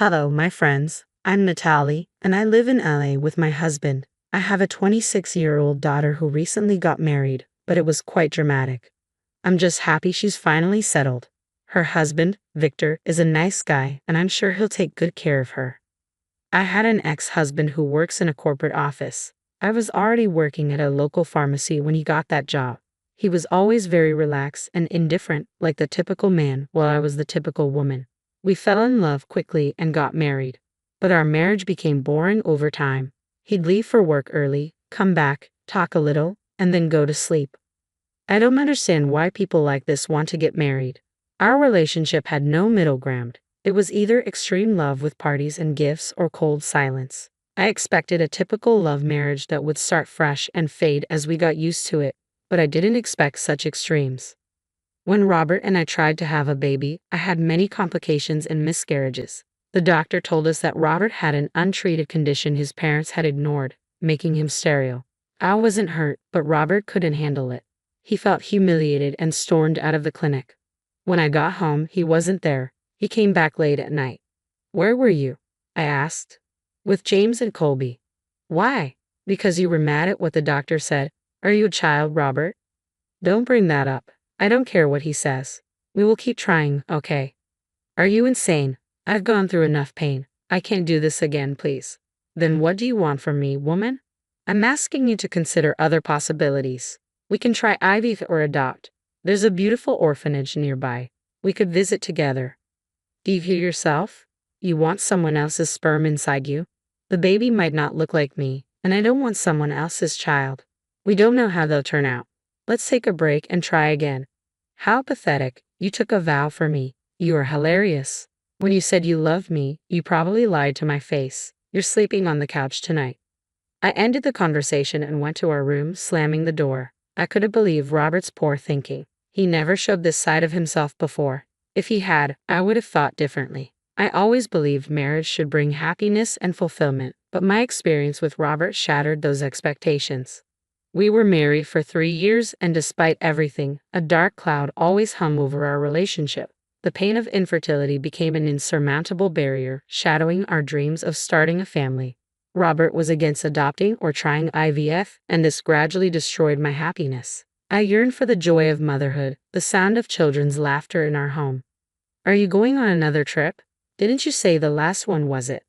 Hello, my friends. I'm Natalie, and I live in LA with my husband. I have a 26-year-old daughter who recently got married, but it was quite dramatic. I'm just happy she's finally settled. Her husband, Victor, is a nice guy, and I'm sure he'll take good care of her. I had an ex-husband who works in a corporate office. I was already working at a local pharmacy when he got that job. He was always very relaxed and indifferent, like the typical man, while I was the typical woman. We fell in love quickly and got married. But our marriage became boring over time. He'd leave for work early, come back, talk a little, and then go to sleep. I don't understand why people like this want to get married. Our relationship had no middle ground. It was either extreme love with parties and gifts or cold silence. I expected a typical love marriage that would start fresh and fade as we got used to it, but I didn't expect such extremes. When Robert and I tried to have a baby, I had many complications and miscarriages. The doctor told us that Robert had an untreated condition his parents had ignored, making him sterile. I wasn't hurt, but Robert couldn't handle it. He felt humiliated and stormed out of the clinic. When I got home, he wasn't there. He came back late at night. "Where were you?" I asked. "With James and Colby." "Why?" "Because you were mad at what the doctor said." "Are you a child, Robert?" "Don't bring that up. I don't care what he says. We will keep trying, okay?" "Are you insane? I've gone through enough pain. I can't do this again, please." "Then what do you want from me, woman?" "I'm asking you to consider other possibilities. We can try IVF or adopt. There's a beautiful orphanage nearby. We could visit together." "Do you hear yourself? You want someone else's sperm inside you? The baby might not look like me, and I don't want someone else's child. We don't know how they'll turn out. Let's take a break and try again." "How pathetic. You took a vow for me. You are hilarious. When you said you loved me, you probably lied to my face. You're sleeping on the couch tonight." I ended the conversation and went to our room, slamming the door. I couldn't believe Robert's poor thinking. He never showed this side of himself before. If he had, I would have thought differently. I always believed marriage should bring happiness and fulfillment, but my experience with Robert shattered those expectations. We were married for 3 years, and despite everything, a dark cloud always hung over our relationship. The pain of infertility became an insurmountable barrier, shadowing our dreams of starting a family. Robert was against adopting or trying IVF, and this gradually destroyed my happiness. I yearned for the joy of motherhood, the sound of children's laughter in our home. "Are you going on another trip? Didn't you say the last one was it?"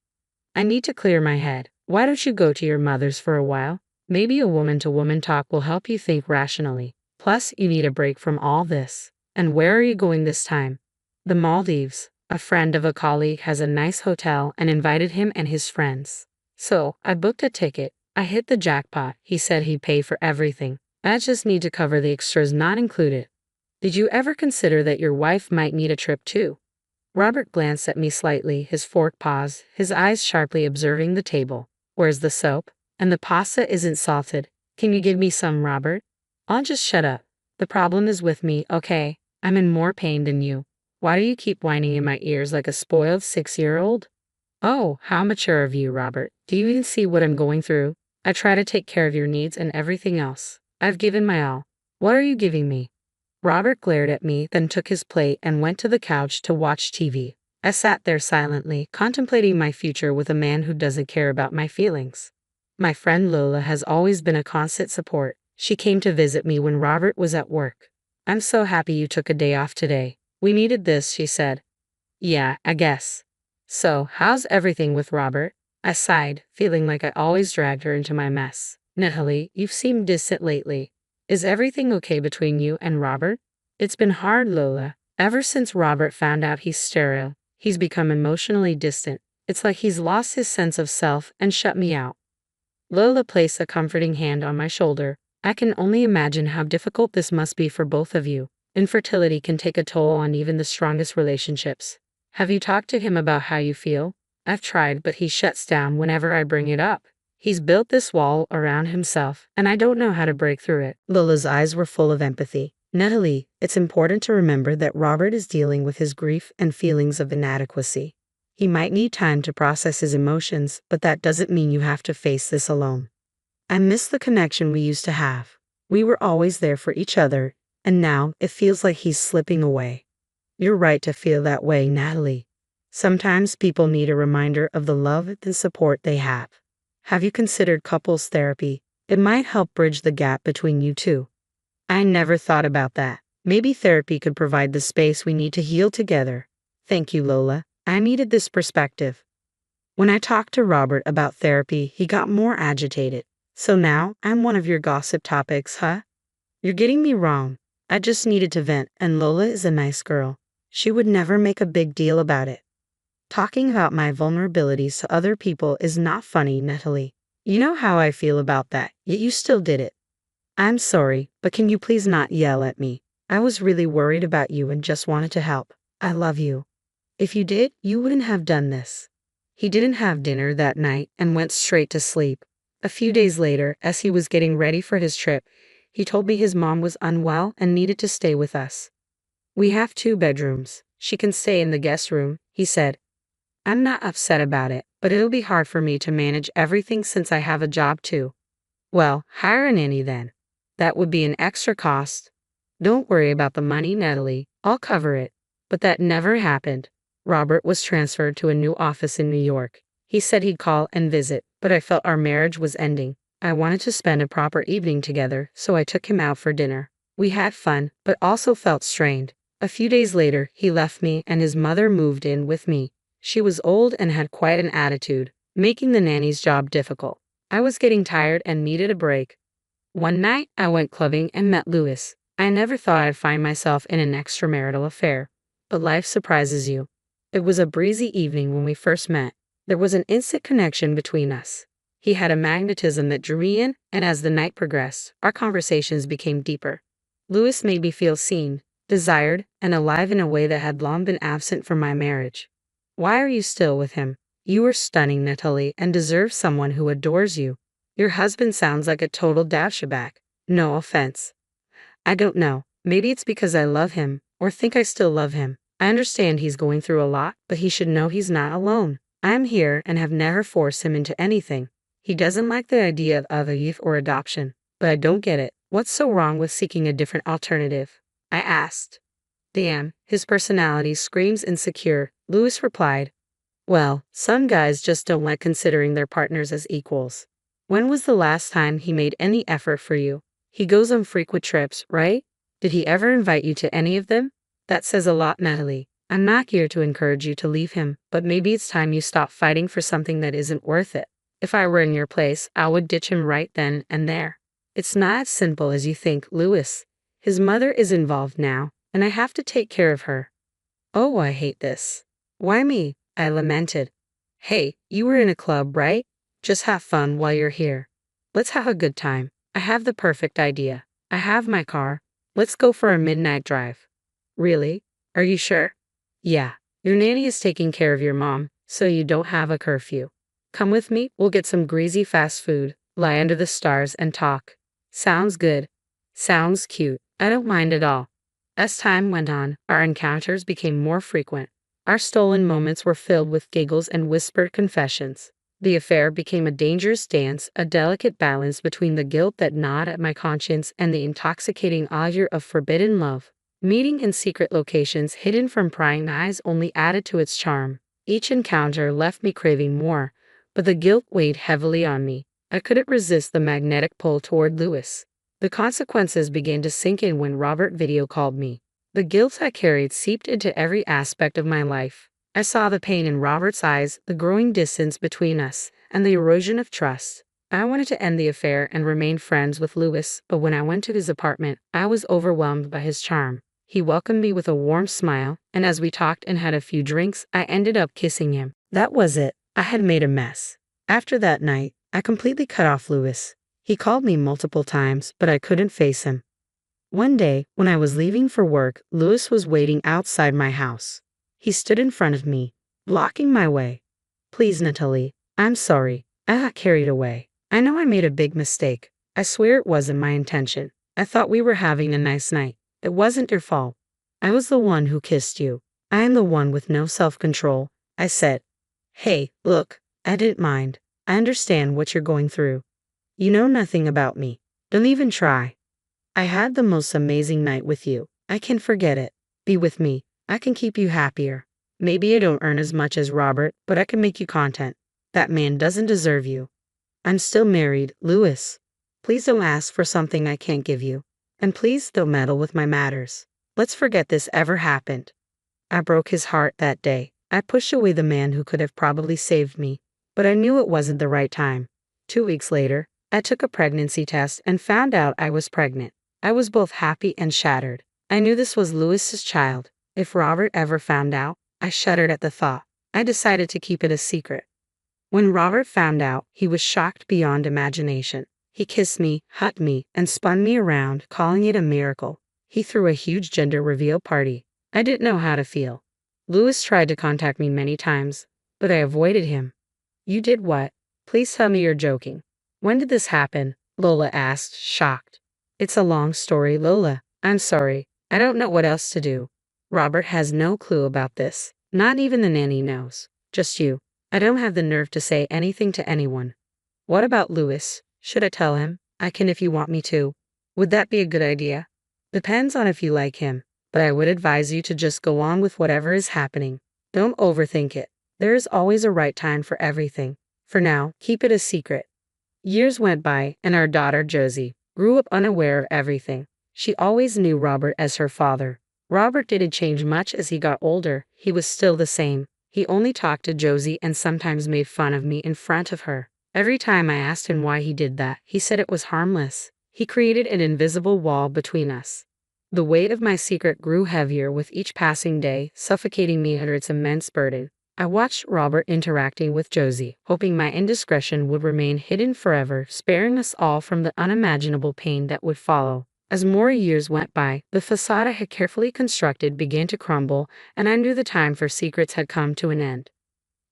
"I need to clear my head. Why don't you go to your mother's for a while? Maybe a woman-to-woman talk will help you think rationally. Plus, you need a break from all this." "And where are you going this time?" "The Maldives. A friend of a colleague has a nice hotel and invited him and his friends. So, I booked a ticket. I hit the jackpot. He said he'd pay for everything. I just need to cover the extras not included." "Did you ever consider that your wife might need a trip too?" Robert glanced at me slightly, his fork paused, his eyes sharply observing the table. "Where's the soap? And the pasta isn't salted. Can you give me some, Robert?" "I'll just shut up. The problem is with me, okay? I'm in more pain than you. Why do you keep whining in my ears like a spoiled 6-year-old? "Oh, how mature of you, Robert. Do you even see what I'm going through? I try to take care of your needs and everything else. I've given my all. What are you giving me?" Robert glared at me, then took his plate and went to the couch to watch TV. I sat there silently, contemplating my future with a man who doesn't care about my feelings. My friend Lola has always been a constant support. She came to visit me when Robert was at work. "I'm so happy you took a day off today. We needed this," she said. "Yeah, I guess. So, how's everything with Robert?" I sighed, feeling like I always dragged her into my mess. "Natalie, you've seemed distant lately. Is everything okay between you and Robert?" "It's been hard, Lola. Ever since Robert found out he's sterile, he's become emotionally distant. It's like he's lost his sense of self and shut me out." Lola placed a comforting hand on my shoulder. "I can only imagine how difficult this must be for both of you. Infertility can take a toll on even the strongest relationships. Have you talked to him about how you feel?" "I've tried, but he shuts down whenever I bring it up. He's built this wall around himself, and I don't know how to break through it." Lola's eyes were full of empathy. "Natalie, it's important to remember that Robert is dealing with his grief and feelings of inadequacy. He might need time to process his emotions, but that doesn't mean you have to face this alone. I miss the connection we used to have. We were always there for each other, and now it feels like he's slipping away." "You're right to feel that way, Natalie. Sometimes people need a reminder of the love and support they have. Have you considered couples therapy? It might help bridge the gap between you two. I never thought about that. Maybe therapy could provide the space we need to heal together. Thank you, Lola. I needed this perspective. When I talked to Robert about therapy, he got more agitated. So now, I'm one of your gossip topics, huh? You're getting me wrong. I just needed to vent, and Lola is a nice girl. She would never make a big deal about it. Talking about my vulnerabilities to other people is not funny, Natalie. You know how I feel about that, yet you still did it. I'm sorry, but can you please not yell at me? I was really worried about you and just wanted to help. I love you. If you did, you wouldn't have done this. He didn't have dinner that night and went straight to sleep. A few days later, as he was getting ready for his trip, he told me his mom was unwell and needed to stay with us. We have 2 bedrooms. She can stay in the guest room, he said. I'm not upset about it, but it'll be hard for me to manage everything since I have a job too. Well, hire a nanny then. That would be an extra cost. Don't worry about the money, Natalie. I'll cover it. But that never happened. Robert was transferred to a new office in New York. He said he'd call and visit, but I felt our marriage was ending. I wanted to spend a proper evening together, so I took him out for dinner. We had fun, but also felt strained. A few days later, he left me and his mother moved in with me. She was old and had quite an attitude, making the nanny's job difficult. I was getting tired and needed a break. One night, I went clubbing and met Louis. I never thought I'd find myself in an extramarital affair. But life surprises you. It was a breezy evening when we first met. There was an instant connection between us. He had a magnetism that drew me in, and as the night progressed, our conversations became deeper. Louis made me feel seen, desired, and alive in a way that had long been absent from my marriage. Why are you still with him? You are stunning, Natalie, and deserve someone who adores you. Your husband sounds like a total dashaback. No offense. I don't know. Maybe it's because I love him, or think I still love him. I understand he's going through a lot, but he should know he's not alone. I am here and have never forced him into anything. He doesn't like the idea of other youth or adoption, but I don't get it. What's so wrong with seeking a different alternative? I asked. Damn, his personality screams insecure, Louis replied. Well, some guys just don't like considering their partners as equals. When was the last time he made any effort for you? He goes on frequent trips, right? Did he ever invite you to any of them? That says a lot, Natalie. I'm not here to encourage you to leave him, but maybe it's time you stop fighting for something that isn't worth it. If I were in your place, I would ditch him right then and there. It's not as simple as you think, Louis. His mother is involved now, and I have to take care of her. Oh, I hate this. Why me? I lamented. Hey, you were in a club, right? Just have fun while you're here. Let's have a good time. I have the perfect idea. I have my car. Let's go for a midnight drive. Really? Are you sure? Yeah. Your nanny is taking care of your mom, so you don't have a curfew. Come with me, we'll get some greasy fast food, lie under the stars and talk. Sounds good. Sounds cute. I don't mind at all. As time went on, our encounters became more frequent. Our stolen moments were filled with giggles and whispered confessions. The affair became a dangerous dance, a delicate balance between the guilt that gnawed at my conscience and the intoxicating allure of forbidden love. Meeting in secret locations hidden from prying eyes only added to its charm. Each encounter left me craving more, but the guilt weighed heavily on me. I couldn't resist the magnetic pull toward Louis. The consequences began to sink in when Robert video called me. The guilt I carried seeped into every aspect of my life. I saw the pain in Robert's eyes, the growing distance between us, and the erosion of trust. I wanted to end the affair and remain friends with Louis, but when I went to his apartment, I was overwhelmed by his charm. He welcomed me with a warm smile, and as we talked and had a few drinks, I ended up kissing him. That was it. I had made a mess. After that night, I completely cut off Louis. He called me multiple times, but I couldn't face him. One day, when I was leaving for work, Louis was waiting outside my house. He stood in front of me, blocking my way. Please, Natalie, I'm sorry. I got carried away. I know I made a big mistake. I swear it wasn't my intention. I thought we were having a nice night. It wasn't your fault. I was the one who kissed you. I am the one with no self-control, I said. Hey, look, I didn't mind. I understand what you're going through. You know nothing about me. Don't even try. I had the most amazing night with you. I can forget it. Be with me. I can keep you happier. Maybe I don't earn as much as Robert, but I can make you content. That man doesn't deserve you. I'm still married, Louis. Please don't ask for something I can't give you. And please don't meddle with my matters. Let's forget this ever happened. I broke his heart that day. I pushed away the man who could have probably saved me, but I knew it wasn't the right time. 2 weeks later, I took a pregnancy test and found out I was pregnant. I was both happy and shattered. I knew this was Louis's child. If Robert ever found out, I shuddered at the thought. I decided to keep it a secret. When Robert found out, he was shocked beyond imagination. He kissed me, hugged me, and spun me around, calling it a miracle. He threw a huge gender reveal party. I didn't know how to feel. Louis tried to contact me many times, but I avoided him. You did what? Please tell me you're joking. When did this happen? Lola asked, shocked. It's a long story, Lola. I'm sorry. I don't know what else to do. Robert has no clue about this. Not even the nanny knows. Just you. I don't have the nerve to say anything to anyone. What about Louis? Should I tell him? I can if you want me to. Would that be a good idea? Depends on if you like him, but I would advise you to just go on with whatever is happening. Don't overthink it. There is always a right time for everything. For now, keep it a secret. Years went by, and our daughter Josie grew up unaware of everything. She always knew Robert as her father. Robert didn't change much as he got older. He was still the same. He only talked to Josie and sometimes made fun of me in front of her. Every time I asked him why he did that, he said it was harmless. He created an invisible wall between us. The weight of my secret grew heavier with each passing day, suffocating me under its immense burden. I watched Robert interacting with Josie, hoping my indiscretion would remain hidden forever, sparing us all from the unimaginable pain that would follow. As more years went by, the facade I had carefully constructed began to crumble, and I knew the time for secrets had come to an end.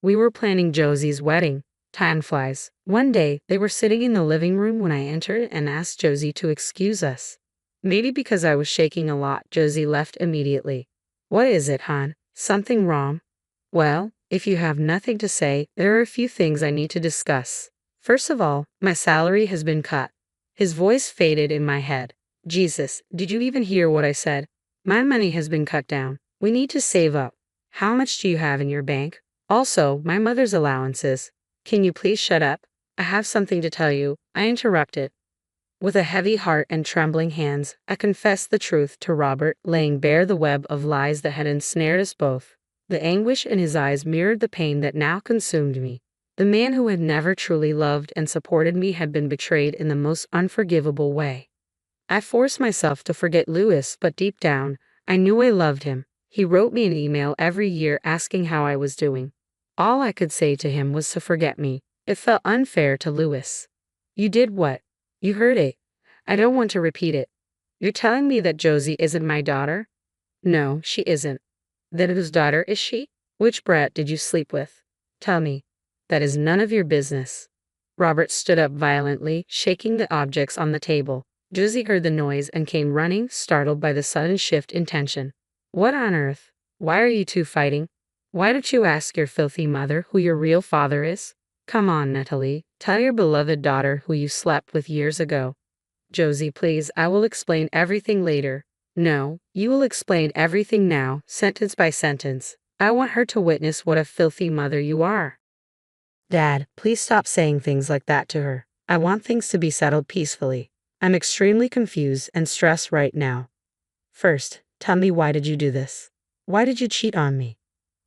We were planning Josie's wedding. Time flies. One day, they were sitting in the living room when I entered and asked Josie to excuse us. Maybe because I was shaking a lot, Josie left immediately. What is it, hon? Something wrong? Well, if you have nothing to say, there are a few things I need to discuss. First of all, my salary has been cut. His voice faded in my head. Jesus, did you even hear what I said? My money has been cut down. We need to save up. How much do you have in your bank? Also, my mother's allowances. Can you please shut up? I have something to tell you. I interrupted. With a heavy heart and trembling hands, I confessed the truth to Robert, laying bare the web of lies that had ensnared us both. The anguish in his eyes mirrored the pain that now consumed me. The man who had never truly loved and supported me had been betrayed in the most unforgivable way. I forced myself to forget Louis, but deep down, I knew I loved him. He wrote me an email every year asking how I was doing. All I could say to him was to forget me. It felt unfair to Louis. You did what? You heard it. I don't want to repeat it. You're telling me that Josie isn't my daughter? No, she isn't. Then whose daughter is she? Which brat did you sleep with? Tell me. That is none of your business. Robert stood up violently, shaking the objects on the table. Josie heard the noise and came running, startled by the sudden shift in tension. What on earth? Why are you two fighting? Why don't you ask your filthy mother who your real father is? Come on, Natalie. Tell your beloved daughter who you slept with years ago. Josie, please, I will explain everything later. No, you will explain everything now, sentence by sentence. I want her to witness what a filthy mother you are. Dad, please stop saying things like that to her. I want things to be settled peacefully. I'm extremely confused and stressed right now. First, tell me, why did you do this? Why did you cheat on me?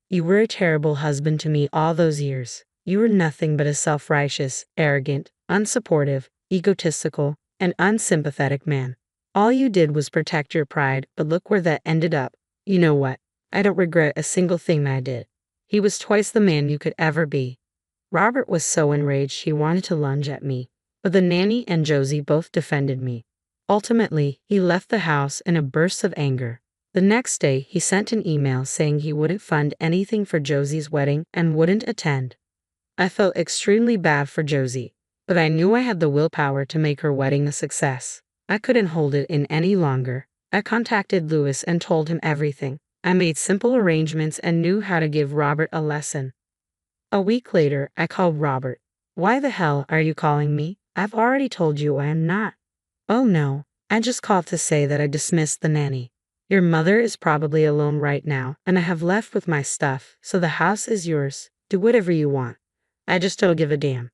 You were a terrible husband to me all those years. You were nothing but a self-righteous, arrogant, unsupportive, egotistical, and unsympathetic man. All you did was protect your pride, but look where that ended up. You know what? I don't regret a single thing that I did. He was twice the man you could ever be. Robert was so enraged he wanted to lunge at me, but the nanny and Josie both defended me. Ultimately, he left the house in a burst of anger. The next day, he sent an email saying he wouldn't fund anything for Josie's wedding and wouldn't attend. I felt extremely bad for Josie, but I knew I had the willpower to make her wedding a success. I couldn't hold it in any longer. I contacted Louis and told him everything. I made simple arrangements and knew how to give Robert a lesson. A week later, I called Robert. Why the hell are you calling me? I've already told you I am not. Oh no, I just called to say that I dismissed the nanny. Your mother is probably alone right now, and I have left with my stuff, so the house is yours. Do whatever you want. I just don't give a damn.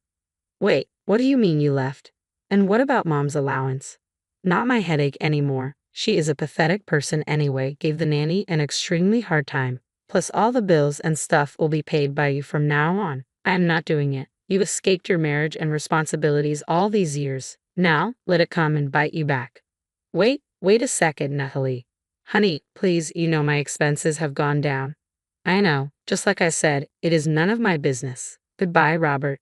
Wait, what do you mean you left? And what about Mom's allowance? Not my headache anymore. She is a pathetic person anyway, gave the nanny an extremely hard time. Plus all the bills and stuff will be paid by you from now on. I am not doing it. You escaped your marriage and responsibilities all these years. Now, let it come and bite you back. Wait a second, Natalie. Honey, please, you know my expenses have gone down. I know, just like I said, it is none of my business. Goodbye, Robert.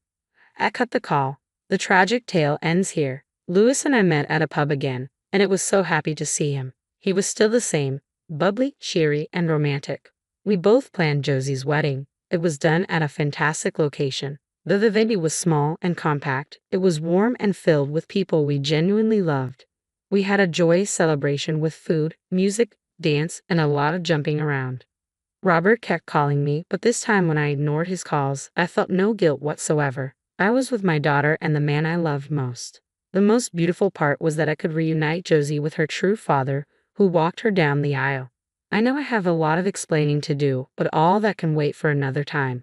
I cut the call. The tragic tale ends here. Louis and I met at a pub again, and it was so happy to see him. He was still the same, bubbly, cheery, and romantic. We both planned Josie's wedding. It was done at a fantastic location. Though the venue was small and compact, it was warm and filled with people we genuinely loved. We had a joyous celebration with food, music, dance, and a lot of jumping around. Robert kept calling me, but this time when I ignored his calls, I felt no guilt whatsoever. I was with my daughter and the man I loved most. The most beautiful part was that I could reunite Josie with her true father, who walked her down the aisle. I know I have a lot of explaining to do, but all that can wait for another time.